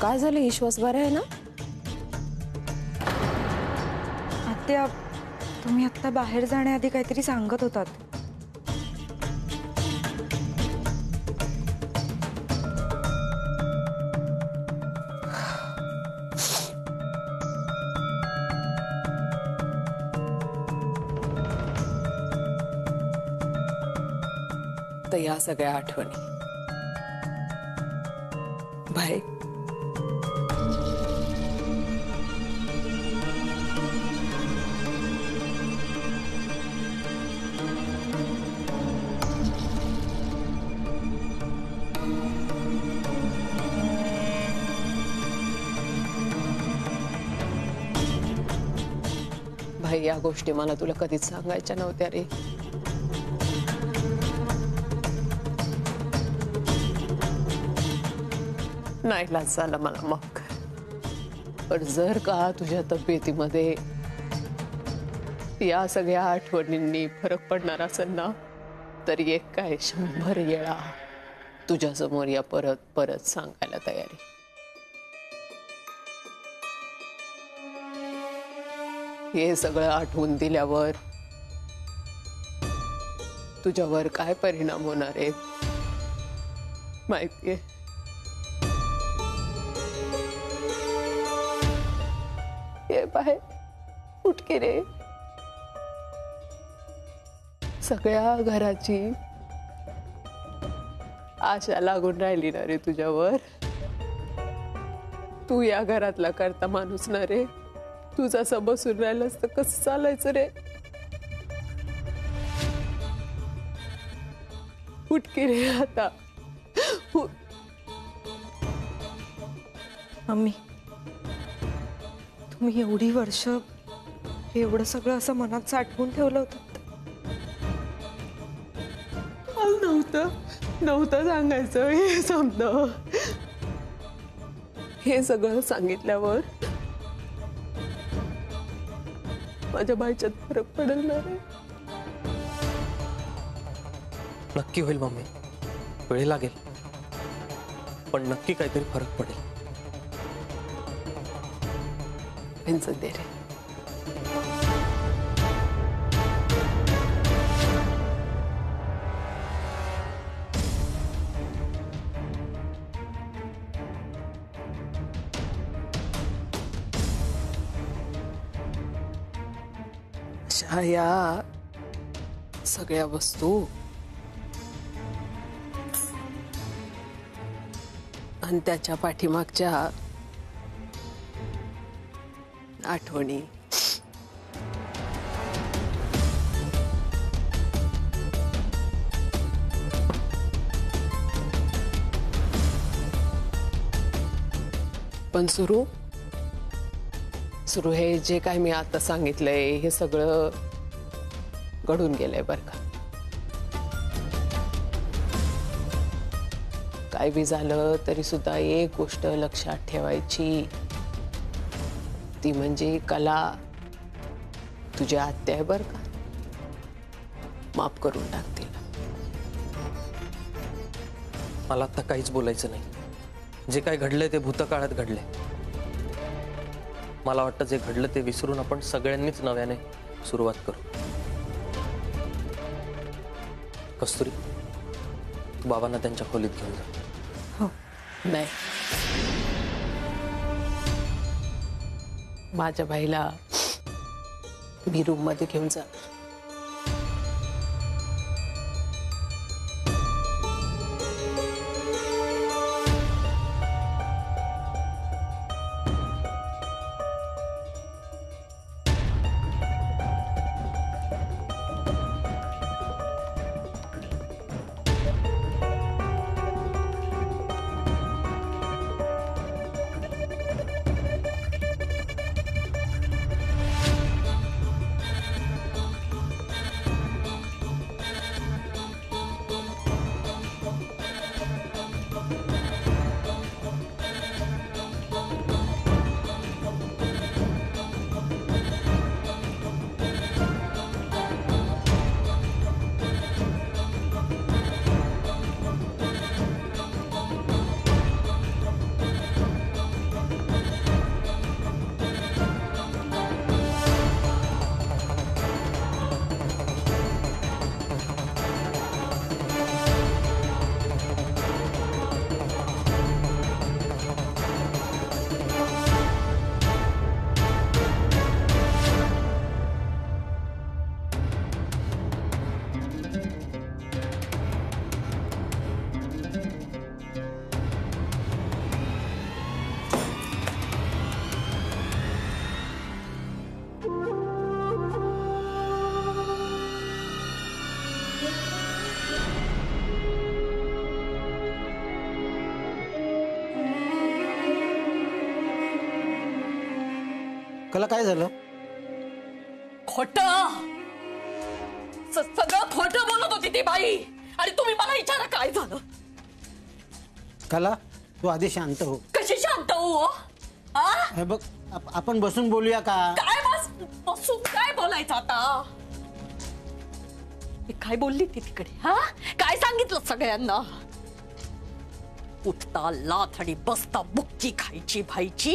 काय झालं? ईश्वास बरा आहे ना? आत्या, तुम्ही आता बाहेर जाण्याआधी काहीतरी सांगत होतात. तर या सगळ्या आठवणी भाई, भाई या गोष्टी मला तुला कधीच सांगायच्या नव्हत्या रे. नाईलाज झाला मला मग. पण जर का तुझ्या तब्येतीमध्ये या सगळ्या आठवणींनी फरक पडणार असेल ना, तर एक काय 100 वेळा तुझ्या समोर या परत परत सांगायला तयारी. हे सगळं आठवून दिल्यावर तुझ्यावर काय परिणाम होणार आहे माहितीये? ये बाहेर उठ की रे. सगळ्या घराची आशा लागून राहिली ना रे तुझ्यावर. तू या घरातला करता माणूस ना रे. तू जसं बसून राहिलंस तर कसं चालायचं रे? उठ की रे आता. मम्मी, तुम्ही एवढी वर्ष एवढं सगळं असं मनात साठवून ठेवलं होतं. नव्हतं सांगायचं हे शब्द. हे सगळं सांगितल्यावर माझ्या बाईच्यात फरक पडेल ना रे? नक्की होईल मम्मी, वेळ लागेल पण नक्की काहीतरी फरक पडेल. दे रे. अशा या सगळ्या वस्तू आणि त्याच्या पाठीमागच्या आठवणी पण सुरू हे जे काय मी आता सांगितलंय हे सगळं घडून गेलंय बर का. काय बी झालं तरी सुद्धा एक गोष्ट लक्षात ठेवायची, ती म्हणजे कला तुझ्या आत्या आहे बर का. माफ करून टाकतील. मला आता काहीच बोलायचं नाही. जे काय घडलंय ते भूतकाळात घडलंय. मला वाटतं जे घडलं ते विसरून आपण सगळ्यांनीच नव्याने सुरुवात करू. कस्तुरी, तू बाबांना त्यांच्या खोलीत घेऊन जा. हो. नाही, माझ्या बाईला मी रूम मध्ये घेऊन जा. कला काय झालं? खोटं सगळं खोटं बोलत होती ती बाई. आणि तुम्ही मला विचारा काय झालं. कला तू आधी शांत हो. कशी शांत हो? हे बघ आपण बसून बोलूया का? काय बसून काय बोलायचं आता? मी काय बोलली ती तिकडे? काय सांगितलं सगळ्यांना? उठता लाथ आणि बसता बुक्की खायची भाईची.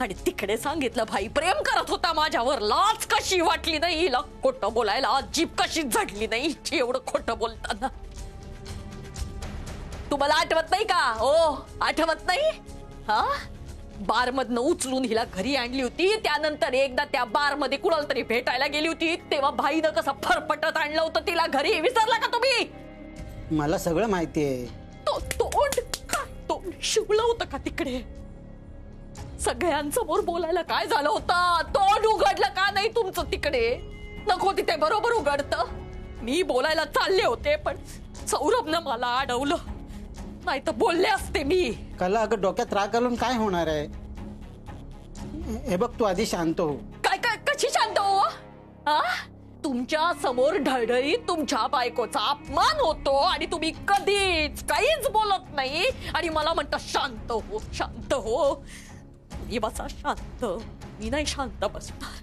आणि तिकडे सांगितलं भाई प्रेम करत होता माझ्यावर. लाच कशी वाटली नाही हिला खोटं बोलायला. जीभ कशी झडली नाही हिची एवढं खोटं बोलताना. तुम्हाला आठवत नाही का? ओ आठवत नाही? बार मधनं उचलून हिला घरी आणली होती. त्यानंतर एकदा त्या बार मध्ये कुणाला तरी भेटायला गेली होती. तेव्हा भाईनं कसं फरफटत आणलं होतं तिला घरी. विसरला का तुम्ही? मला सगळं माहिती आहे. तोंड शिवलं होतं का तिकडे? सगळ्यांसमोर बोलायला काय झालं होतं? तोंड उघडलं का नाही तुमचं तिकडे? नको तिथे बरोबर उघडतं. मी बोलायला चालले होते पण सौरभनं मला अडवलं. नाही तर बोलले असते मी. कला अगं डोक्यात राग घालून काय होणार आहे? हे बघ तू आधी शांत हो. काय काय कशी शांत हो? तुमच्या समोर ढळढळीत तुमच्या बायकोचा अपमान होतो आणि तुम्ही कधीच काहीच बोलत नाही. आणि मला म्हणता शांत हो शांत हो. तुम्ही बसा शांत. मी नाही शांत बसणार.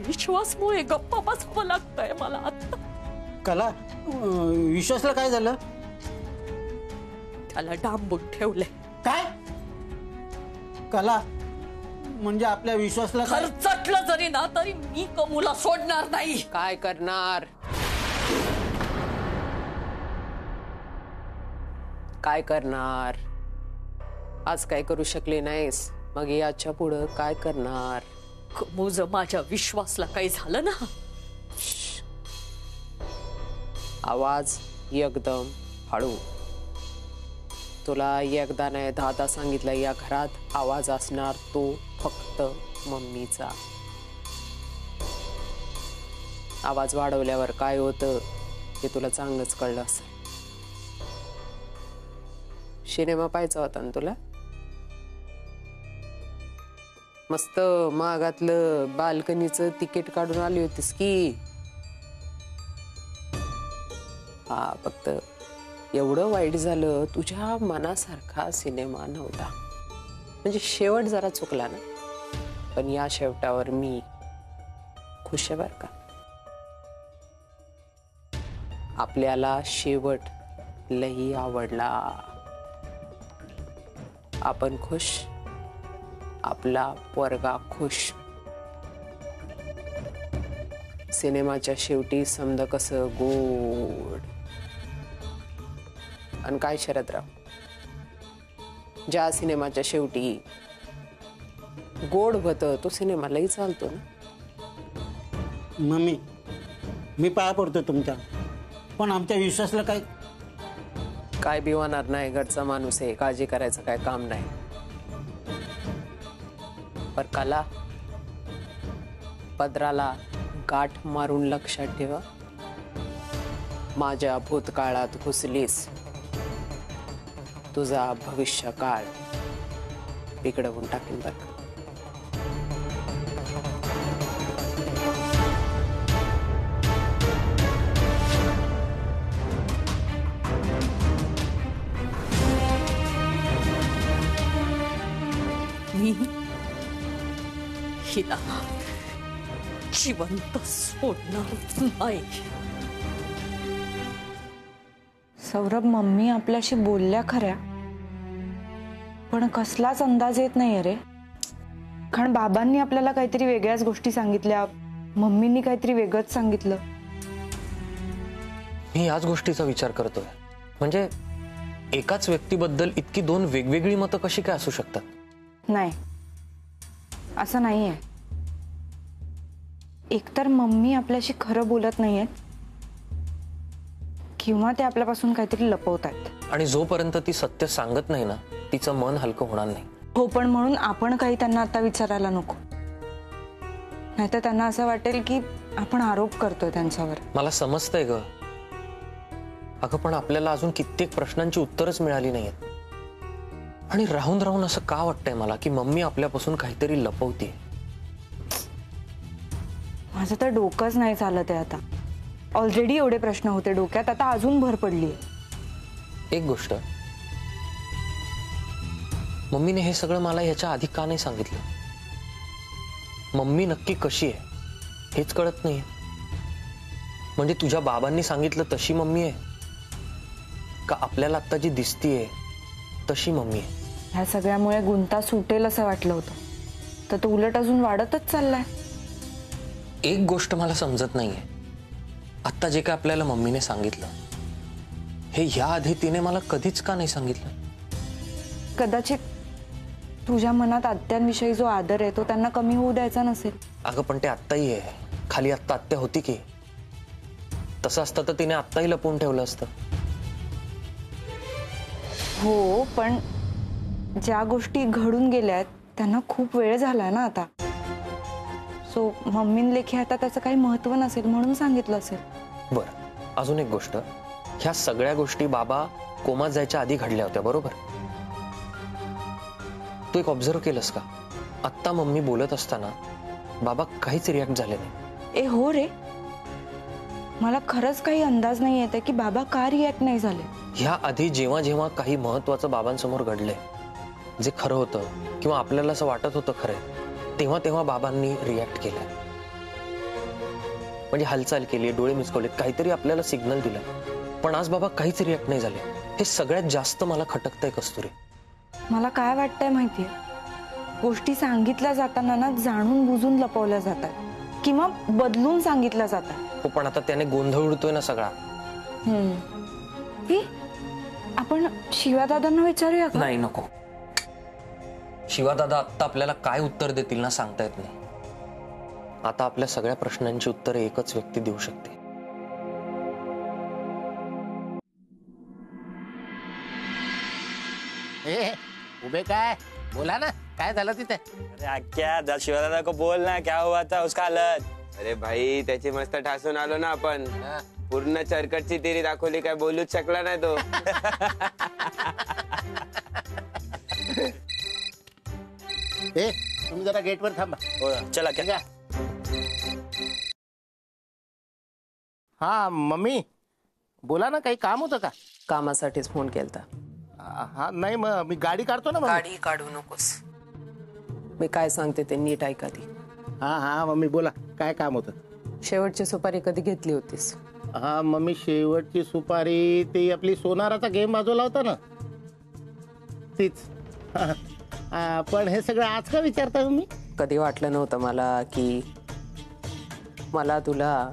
विश्वासमुळे गप्पा बसावं लागतंय मला आता. कला विश्वासला काय झालं? त्याला डांबून ठेवले. काय? कला म्हणजे आपल्या विश्वासला खर्चटलं जरी ना तरी मी कमूला सोडणार नाही. काय करणार? काय करणार? आज काय करू शकले नाहीस, मग याच्या पुढं काय करणार? कमू जर माझ्या विश्वासला काही झालं ना. आवाज एकदम हळू. तुला एकदा नाही 10दा सांगितलं, या घरात आवाज असणार तो फक्त मम्मीचा. आवाज वाढवल्यावर काय होतं हे तुला चांगलंच कळलं असेल. सिनेमा पाहायचा होता ना तुला? मस्त महागातलं बाल्कनीचं तिकीट काढून आली होतीस की. फक्त एवढं वाईट झालं, तुझ्या मनासारखा सिनेमा नव्हता. म्हणजे शेवट जरा चुकला ना, पण या शेवटावर मी खुश आहे बरं का. आपल्याला शेवट लई आवडला. आपण खुश, आपला पोरगा खुश. सिनेमाच्या शेवटी समद कसं गोड. आणि काय शरदराव, ज्या सिनेमाच्या शेवटी गोड होतं तो सिनेमा लई चालतो ना. मम्मी मी पाया पडतो तुमच्या, पण आमच्या विश्वासला काय काय बिवाणार नाही. घरचा माणूस आहे, काळजी करायचं काय काम नाही. पर कला, पदराला गाठ मारून लक्षात ठेवा. माझ्या भूतकाळात घुसलीस, तुझा भविष्य काळ बिघडवून टाकेल बरं का. मी हिला जिवंत सोडणार नाही. सौरभ, मम्मी आपल्याशी बोलल्या खऱ्या, पण कसलाच अंदाज येत नाहीये रे. कारण बाबांनी आपल्याला काहीतरी वेगळ्याच गोष्टी सांगितल्या, मम्मींनी काहीतरी वेगळंच सांगितलं. मी याच गोष्टीचा विचार करतोय. म्हणजे एकाच व्यक्तीबद्दल इतकी दोन वेगवेगळी मतं कशी काय असू शकतात? नाही, असं नाहीये. एकतर मम्मी आपल्याशी खरं बोलत नाहीयेत, किंवा ते आपल्यापासून काहीतरी लपवत आहेत. आणि जोपर्यंत ती सत्य सांगत नाही ना, तिचं मन हलकं होणार नाही. हो, पण म्हणून आपण काही त्यांना आता विचारायला नको. नाहीतर त्यांना असं वाटेल की आपण आरोप करतोय त्यांच्यावर. मला समजतंय ग. अगं पण आपल्याला अजून कित्येक प्रश्नांची उत्तरच मिळाली नाहीयेत. आणि राहून राहून असं का वाटतंय मला की मम्मी आपल्यापासून काहीतरी लपवते. माझं तर डोकंच नाही चालत आहे आता. ऑलरेडी एवढे प्रश्न होते डोक्यात, आता अजून भर पडली. एक गोष्ट, मम्मीने हे सगळं मला ह्याच्या आधी का नाही सांगितलं? मम्मी नक्की कशी आहे हेच कळत नाहीये. म्हणजे तुझ्या बाबांनी सांगितलं तशी मम्मी आहे का आपल्याला आता जी दिसतीये तशी मम्मी आहे? ह्या सगळ्यामुळे गुंता सुटेल असं वाटलं होतं, तर तो उलट अजून वाढतच चाललाय. एक गोष्ट मला समजत नाहीये, आता जे काय आपल्याला मम्मीने सांगितलं हे या आधी तिने मला कधीच का नाही सांगितलं? कदाचित तुझ्या मनात आत्यांविषयी जो आदर आहे तो त्यांना कमी होऊ द्यायचा नसेल. अगं पण ते आत्ताही आहे, खाली आत्ता आत्या होती की. तसं असतं तर तिने आत्ताही लपवून ठेवलं असतं. हो, पण ज्या गोष्टी घडून गेल्यात त्यांना खूप वेळ झालाय ना आता. सो मम्मीन लेखी आता त्याचं काही महत्व नसेल म्हणून सांगितलं असेल. बरं, अजून एक गोष्ट, ह्या सगळ्या गोष्टी बाबा कोमात जायच्या आधी घडल्या होत्या बरोबर? तू एक ऑब्झर्व केलंस का? आत्ता मम्मी बोलत असताना बाबा काहीच रिॲक्ट झाले नाही. ए हो रे, मला खरंच काही अंदाज नाही येते की बाबा का रिॲक्ट नाही झाले. ह्या आधी जेव्हा जेव्हा काही महत्वाचं बाबांसमोर घडलंय, जे खरं होतं किंवा आपल्याला असं वाटत होतं खरंय, तेव्हा तेव्हा बाबांनी रिॲक्ट केलंय. म्हणजे हालचाल केली, डोळे मिचकवलेत, काहीतरी आपल्याला सिग्नल दिला. पण आज बाबा काहीच रिॲक्ट नाही झाले. हे सगळ्यात जास्त मला खटकतंय कस्तुरी. मला काय वाटतंय माहितीये, गोष्टी सांगितल्या जाताना ना जाणून बुजून लपवल्या जातात किंवा बदलून सांगितल्या जातात. हो, पण आता त्याने गोंधळ उडतोय ना सगळा. आपण शिवादादांना विचारूया का? नाही, नको. शिवादादा आत्ता आपल्याला काय उत्तर देतील ना सांगता येत नाही. आता आपल्या सगळ्या प्रश्नांची उत्तरे एकच व्यक्ती देऊ शकते. उभे काय बोला ना, काय झालं तिथे? अरे क्या शिवादादा को बोल ना, क्या हुआ था उसका हालत? अरे भाई त्याची मस्त ठासून आलो ना आपण. पूर्ण चरकटची तिरी दाखवली, काय बोलूच शकला नाही तो. तुम्ही जरा गेटवर थांबा. हो, चला क्या? हा मम्मी बोला ना, काही काम होतं का? कामासाठीच फोन केलता. हा नाही, मग मी गाडी काढतो ना. गाडी काढू नकोस, मी काय सांगते ते नीट ऐका ती. हा हा मम्मी बोला, काय काम होतं? शेवटची सुपारी कधी घेतली होतीस? हा मम्मी, शेवटची सुपारी ती आपली सोनाराचा गेम बाजूला होता ना, तीच. पण हे सगळं आज का विचारता तुम्ही? कधी वाटलं नव्हतं मला की मला तुला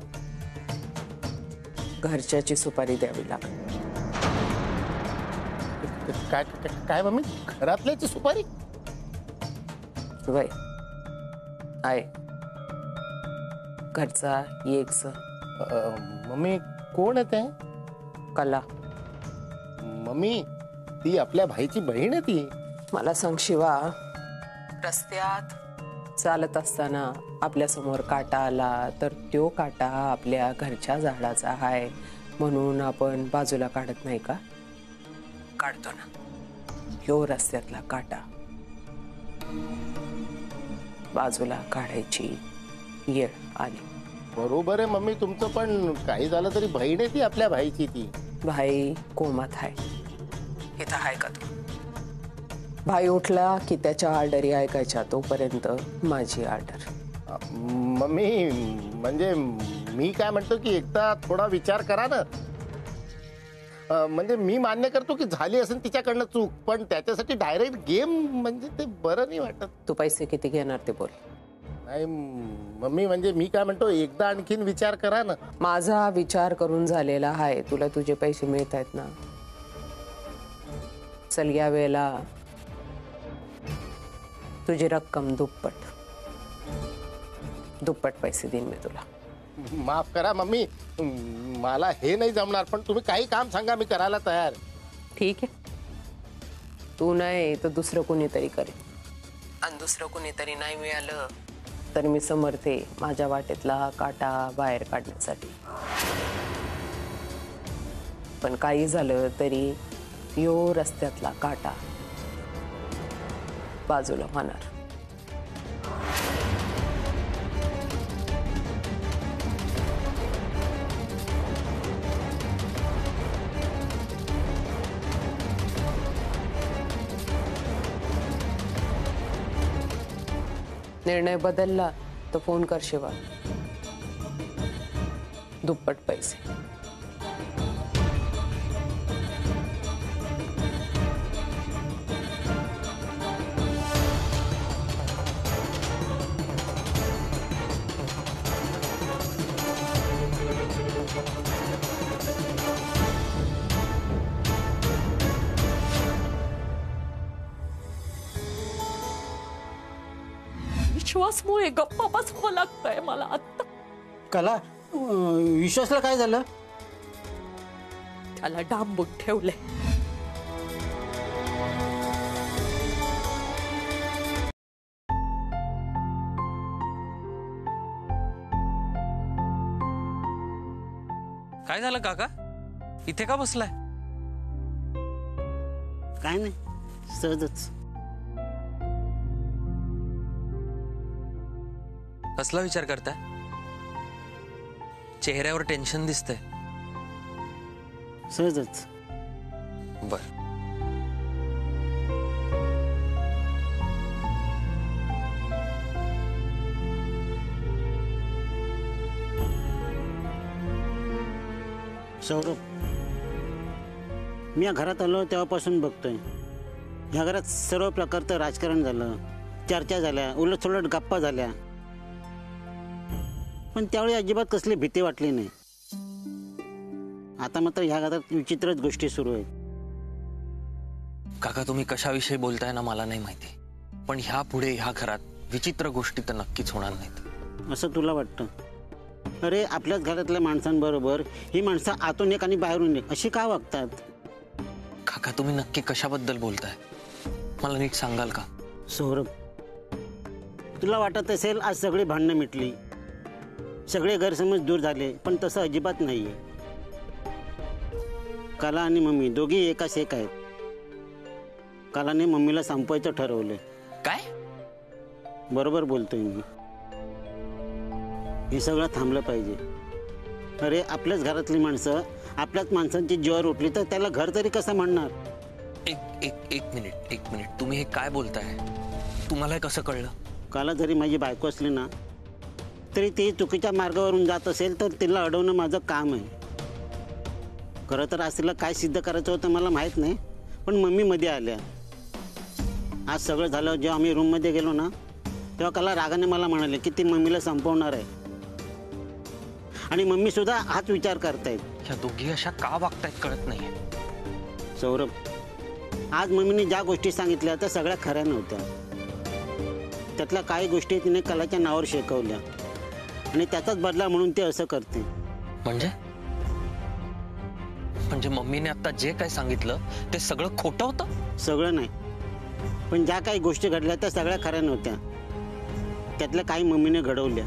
घरच्याची सुपारी द्यावी लागेल. काय काय मम्मी, घरातल्याची सुपारी? वय आहे घरचा एकच. मम्मी कोण आहे ते? कला. मम्मी ती आपल्या भाईची बहीण आहे ती. मला सांग शिवा, रस्त्यात चालत असताना आपल्या समोर काटा आला तर तो काटा आपल्या घरच्या झाडाचा आहे म्हणून आपण बाजूला काढत नाही का? काढतो ना. ह्यो रस्त्यातला काटा बाजूला काढायची येळ आली. बरोबर आहे मम्मी तुमचं, पण काही झालं तरी बहीण आहे ती आपल्या भाईची. ती भाई कोमात आहे, इथं आहे का तू? भाई उठला की त्याच्या ऑर्डरी ऐकायच्या, तोपर्यंत माझी ऑर्डर. मम्मी म्हणजे मी काय म्हणतो की एकदा थोडा विचार करा ना. म्हणजे मी मान्य करतो की झाली असेल तिच्याकडनं चूक, पण त्याच्यासाठी डायरेक्ट गेम म्हणजे ते बरं नाही वाटत. तू पैसे किती घेणार ते बोल. नाही मम्मी, म्हणजे मी काय म्हणतो एकदा आणखीन विचार करा ना. माझा विचार करून झालेला आहे. तुला तुझे पैसे मिळत आहेत ना? चल या वेळेला तुझी रक्कम दुप्पट पैसे देईन मी तुला. माफ करा मम्मी, मला हे नाही जमणार, पण तुम्ही काही काम सांगा, मी करायला तयार. ठीक आहे, तू नाही तर दुसरं कोणीतरी करेल, आणि दुसरं कोणीतरी नाही मिळालं तर मी समर्थ आहे माझ्या वाटेतला काटा बाहेर काढण्यासाठी. पण काही झालं तरी यो रस्त्यातला काटा बाजूला होणार. निर्णय बदलला तर फोन कर शिवा. दुप्पट पैसे. विश्वासमुळे गप्पा बसवं लागतंय मला आता. कला, विश्वासला काय झालं? त्याला डांबून ठेवलंय. काय झालं काका? इथे का बसलाय? काय नाही, सहजच. कसला विचार करताय? चेहऱ्यावर टेन्शन दिसतंय. सहजच. बर. सौरभ, मी या घरात आलो तेव्हापासून बघतोय, या घरात सर्व प्रकारचं राजकारण झालं, चर्चा झाल्या, उलटसुलट गप्पा झाल्या, पण त्यावेळी अजिबात कसली भीती वाटली नाही. आता मात्र ह्या घरात विचित्रच गोष्टी सुरू आहेत. काका, तुम्ही कशाविषयी बोलताय ना मला नाही माहिती, पण ह्या पुढे ह्या घरात विचित्र गोष्टी तर नक्कीच होणार नाहीत. असं तुला वाटतं? अरे, आपल्याच घरातल्या माणसांबरोबर ही माणसं आतून एक आणि बाहेरून एक अशी का वागतात? काका, तुम्ही नक्की कशाबद्दल बोलताय? मला नीट सांगाल का? सौरभ, तुला वाटत असेल आज सगळी भांडणं मिटली, सगळे गैरसमज दूर झाले, पण तसं अजिबात नाहीये. कला आणि मम्मी दोघी एकाच एक आहेत. कलाने मम्मीला संपवायचं ठरवलंय. काय? बरोबर बोलतोय मी. हे सगळं थांबलं पाहिजे. अरे, आपल्याच घरातली माणसं आपल्याच माणसांची जीवावर उठली तर त्याला घर तरी कसं म्हणणार? एक मिनिट, तुम्ही हे काय बोलताय? तुम्हाला हे कसं कळलं? कला जरी माझी बायको असली ना, तरी ती चुकीच्या मार्गावरून जात असेल तर तिला अडवणं माझं काम आहे. खरं तर आज तिला काय सिद्ध करायचं होतं मला माहीत नाही, पण मम्मी मध्ये आल्या. आज सगळं झालं, जेव्हा आम्ही रूममध्ये गेलो ना, तेव्हा कला रागाने मला म्हणाले की ती मम्मीला संपवणार आहे, आणि मम्मी सुद्धा हाच विचार करतायत. ह्या दोघी अशा का वागतायत कळत नाहीये. सौरभ, आज मम्मीने ज्या गोष्टी सांगितल्या त्या सगळ्या खऱ्या नव्हत्या. त्यातल्या काही गोष्टी तिने कलाच्या नावावर शेकवल्या, आणि त्याचाच बदला म्हणून ते असं करते. म्हणजे मम्मीने आता जे काय सांगितलं ते सगळं खोटं होतं? सगळं नाही, पण ज्या काही गोष्टी घडल्या त्या सगळ्या खऱ्या नव्हत्या. त्यातल्या काही मम्मीने घडवल्या.